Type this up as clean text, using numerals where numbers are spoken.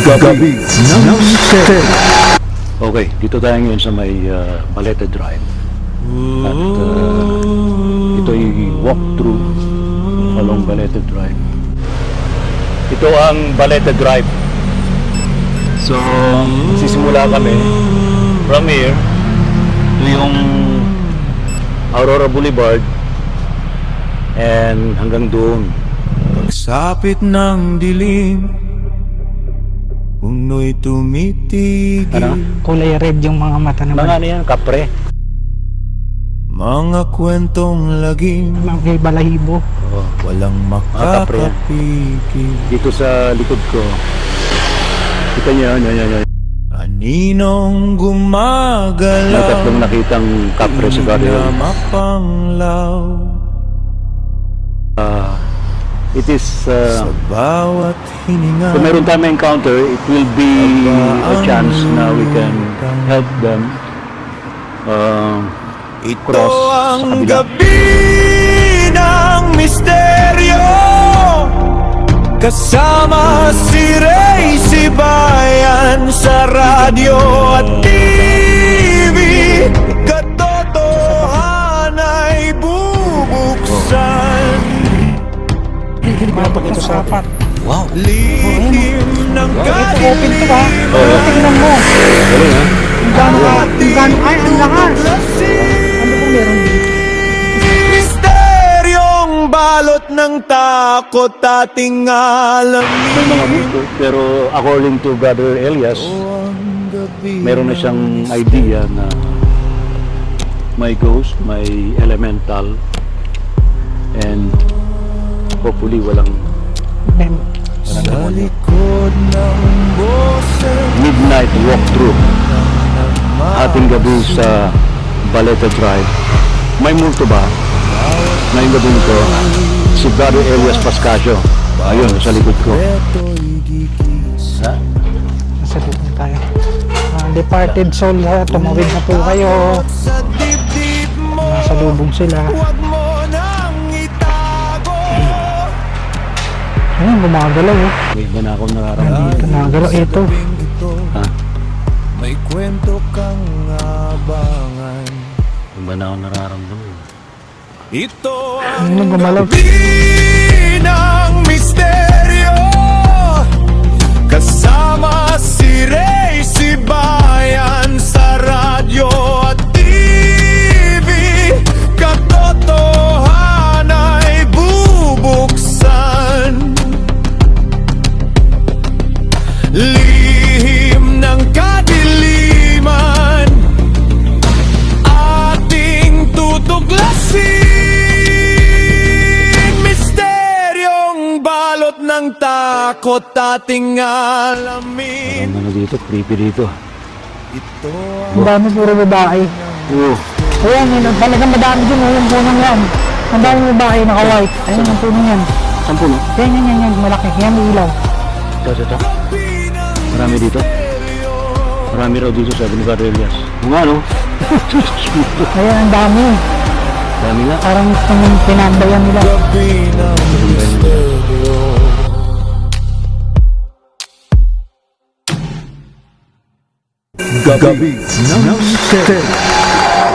Gabi ng Mister. Okay, dito tayo ngayon sa may Balete Drive. At ito'y walkthrough along Balete Drive. Ito ang Balete Drive. So, sisimula kami from here. Ito yung Aurora Boulevard and hanggang doon. Pagsapit ng dilim, puno'y tumitigil. Ano? Kulay red yung mga mata Mga naman. ano yan, kapre. Mga kwentong lagim, Mga balahibo. Oh. walang kapre yan. makakapigil. Dito sa likod ko. Kita niyo yan. Aninong May gumagalaw, tatlong nakitang kapre sa na Gabriel. mapanglaw. It is, Sa bawat hininga, kung meron tayo encounter, it will be a chance na we can help them ito cross sa ang kabila. gabi ng misteryo. Kasama si Ray Sibayan sa radyo at TV. Katotohanan ay bubuksan. Mabak ito sa apat. Wow! Lihim ng Open to ba? kadiliman. Tingnan mo. Galing ha? Ay, ang lakas. Ano kung meron dito? Misteryong balot ng takot ating alamin. May mga multo, pero according to Brother Elias, Ang gabi meron na siyang idea na may ghost, may elemental, and hopefully walang sa likod ng boses midnight walkthrough ating gabi sa Balete Drive. May multo ba? Ngayong gabi nito, si Brother Elias Pascasio. Ayun, sa likod ko. ito'y gigisa. Ha? Nasa dito tayo. Departed soul, tumawid na po kayo. Sa dibdib mo, Nasa lubong sila. huwag mo nang itago. Ayun, gumagalaw. May iba na akong nararamdaman. Dito nagalaw. Ito. Gabing ito, Ha? may kwento kang abangan. May iba na akong nararamdaman. Ito Ano ang gumalaw? gabi ng misteryo. Kasama si Ray Sibayan sa radyo at TV. Katotohanan ay bubuksan. Lihim ng kadiliman ating tutuklasin. Misteryong balot ng takot ating alamin. Ano dito? Creepy dito. Ito Ang dami puro babae. Oh, Ayan, yun. Talagang madami dyan. Yung punong yan. Ang dami babae naka-white. Ayun, ang punong yan. saan po no? Yan. Malaki. Yan, may ilaw. Ito. Marami dito. Marami raw dito sa Brother Elias. Kung ano? Ayan, ang dami. Dami nga. Parang itong pinambayan nila. gabi ng misteryo. Gabi ng Mister.